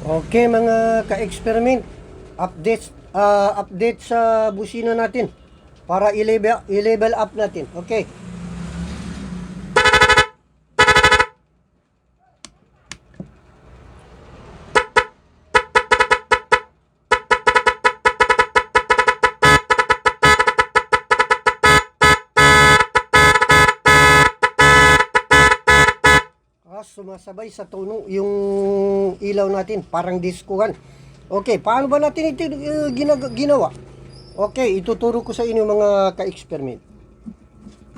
Okay mga ka-experiment, update sa busina natin para i-level up natin. Okay. Sumasabay sa tono yung ilaw natin, parang diskuhan. Okay, paano ba natin ito ginawa? Okay, ituturo ko sa inyo mga ka-experiment.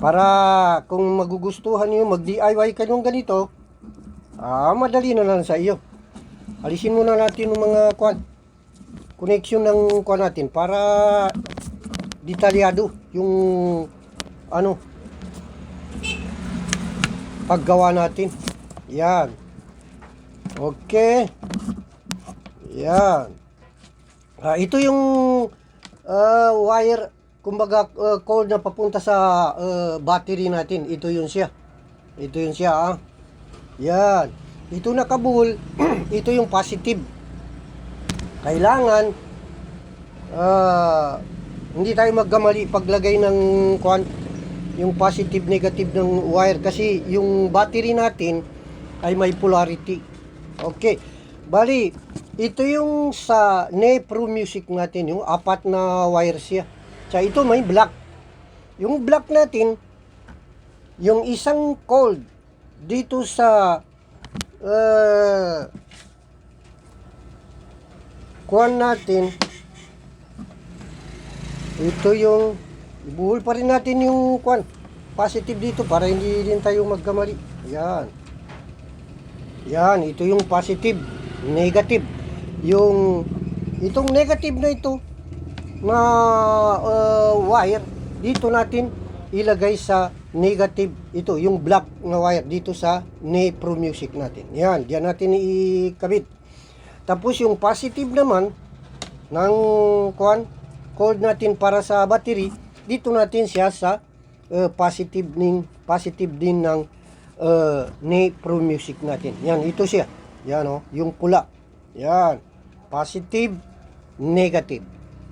Para kung magugustuhan niyo mag-DIY kayong ganito, madali na lang sa iyo. Alisin muna natin yung mga connection ng natin para detalyado yung paggawa natin. Yan. Okay. Yan. Ito yung wire, kumbaga cord na papunta sa battery natin. Ito yun siya. Ito yun siya. Yan. Ito nakabuhol. Ito yung positive. Kailangan hindi tayo magkamali paglagay ng yung positive negative ng wire, kasi yung battery natin ay may polarity. Okay. Bali, ito yung sa Pro Music natin, yung apat na wire siya. So, ito may black. Yung black natin, yung isang cold dito sa natin, ito yung ibuhol pa rin natin yung positive dito para hindi din tayo magkamali. Yan. Yan, ito yung positive, negative. Itong negative na ito na wire, dito natin ilagay sa negative. Ito, yung black na wire dito sa Pro Music natin. Yan, diyan natin ikabit. Tapos yung positive naman ng cold natin para sa battery, dito natin siya sa positive din ng Pro Music natin. Yan, ito siya. Yan yung pula. Yan. Positive, negative.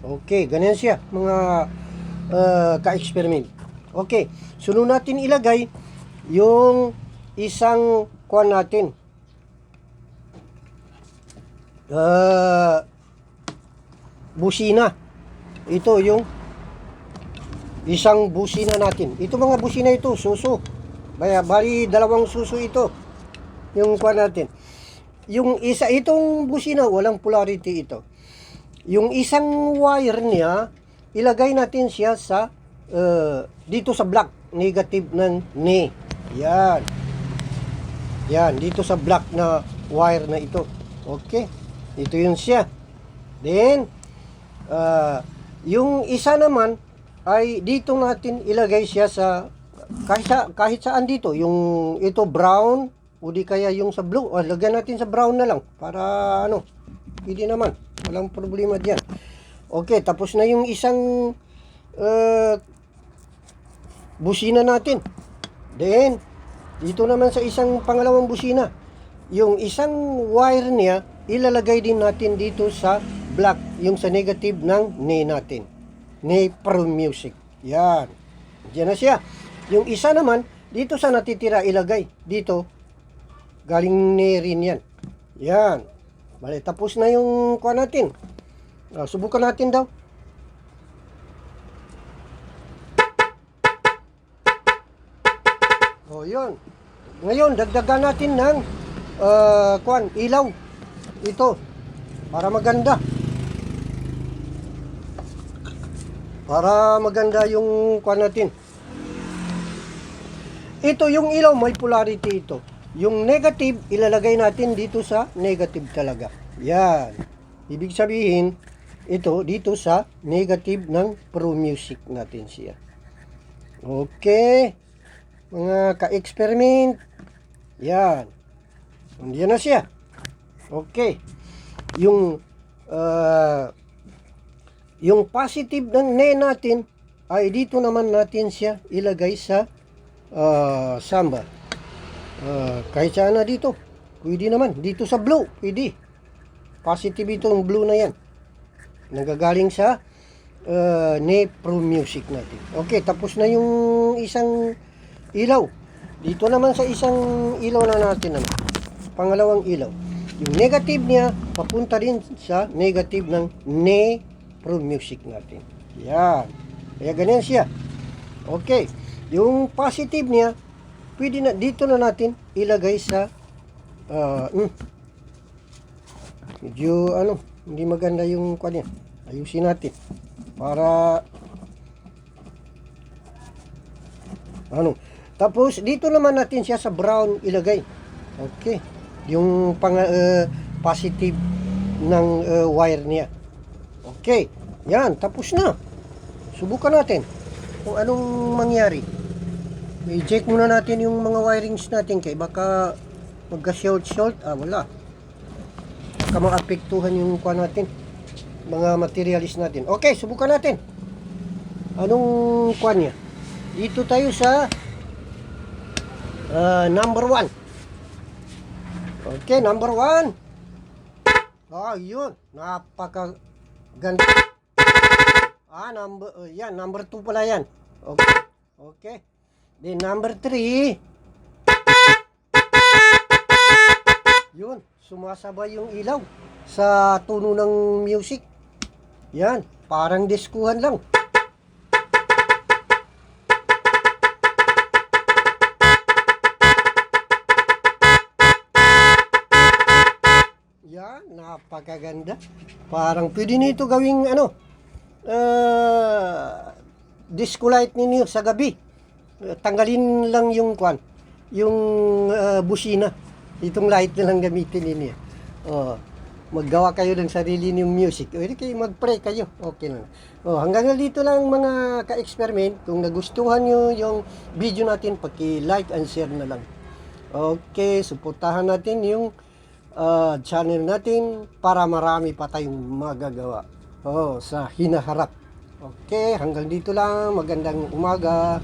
Okay, ganyan siya mga ka-experiment. Okay, sunod natin ilagay yung isang natin. Busina. Ito yung isang busina natin. Ito mga busina ito, suso. Bali, dalawang suso ito. Yung natin. Yung isa, itong busina, walang polarity ito. Yung isang wire niya, ilagay natin siya sa, dito sa black, negative ng ni. Yan. Yan, dito sa black na wire na ito. Okay. Ito yun siya. Then, yung isa naman, ay dito natin ilagay siya sa kahit saan dito, yung ito brown o di kaya yung sa blue, lagyan natin sa brown na lang para pwede naman, walang problema diyan. Okay, tapos na yung isang busina natin. Then dito naman sa isang pangalawang busina, yung isang wire niya ilalagay din natin dito sa black, yung sa negative ng natin, Pro Music. Yan, diyan na siya. Yung isa naman, dito sa natitira ilagay. Dito, galing rin yan. Yan. Bale, tapos na yung natin. Subukan natin daw. Yun. Ngayon, dagdagan natin ng ilaw. Ito. Para maganda. Para maganda yung natin. Ito yung ilaw, may polarity ito. Yung negative, ilalagay natin dito sa negative talaga. Yan. Ibig sabihin, ito dito sa negative ng Pro Music natin siya. Okay. Mga ka-experiment. Yan. Diyan na siya. Okay. Yung positive ng natin, ay dito naman natin siya ilagay sa samba. Kahit saan na dito. Pwede naman. Dito sa blue. Pwede. Positive itong blue na yan. Nagagaling sa Pro Music natin. Okay, tapos na yung isang ilaw. Dito naman sa isang ilaw na natin, pangalawang ilaw. Yung negative niya, papunta rin sa negative ng Pro Music natin. Yan. Kaya ganyan siya. Okay. Yung positive niya, pwede na, dito na natin ilagay sa medyo hindi maganda yung kanya. Ayusin natin para tapos dito naman natin siya sa brown ilagay. Okay, yung positive ng wire niya. Okay, yan, tapos na. Subukan natin kung anong mangyari. I-check muna natin yung mga wirings natin kay baka magka-short. Wala. Baka maapektuhan yung kuha natin, mga materialis natin. Okay, subukan natin. Anong kuha niya? Dito tayo sa number 1. Okay, number 1. Yun. Napaka ganda. Number 2 pala yan. Okay. Okay. Then number 3. Yun, sumasabay yung ilaw sa tuno ng music. Yan, parang diskuhan lang. Yan, napakaganda. Parang pwede nito gawing disco light ninyo sa gabi. Tanggalin lang yung busina. Itong light na lang gamitin ninyo. Maggawa kayo ng sarili niyong music. Pwede kayo mag-pray kayo. Okay lang. Hanggang dito lang mga ka-experiment. Kung nagustuhan nyo yung video natin, paki-like and share na lang. Okay, suportahan natin yung channel natin para marami pa tayong magagawa sa hinaharap. Okay, hanggang dito lang. Magandang umaga.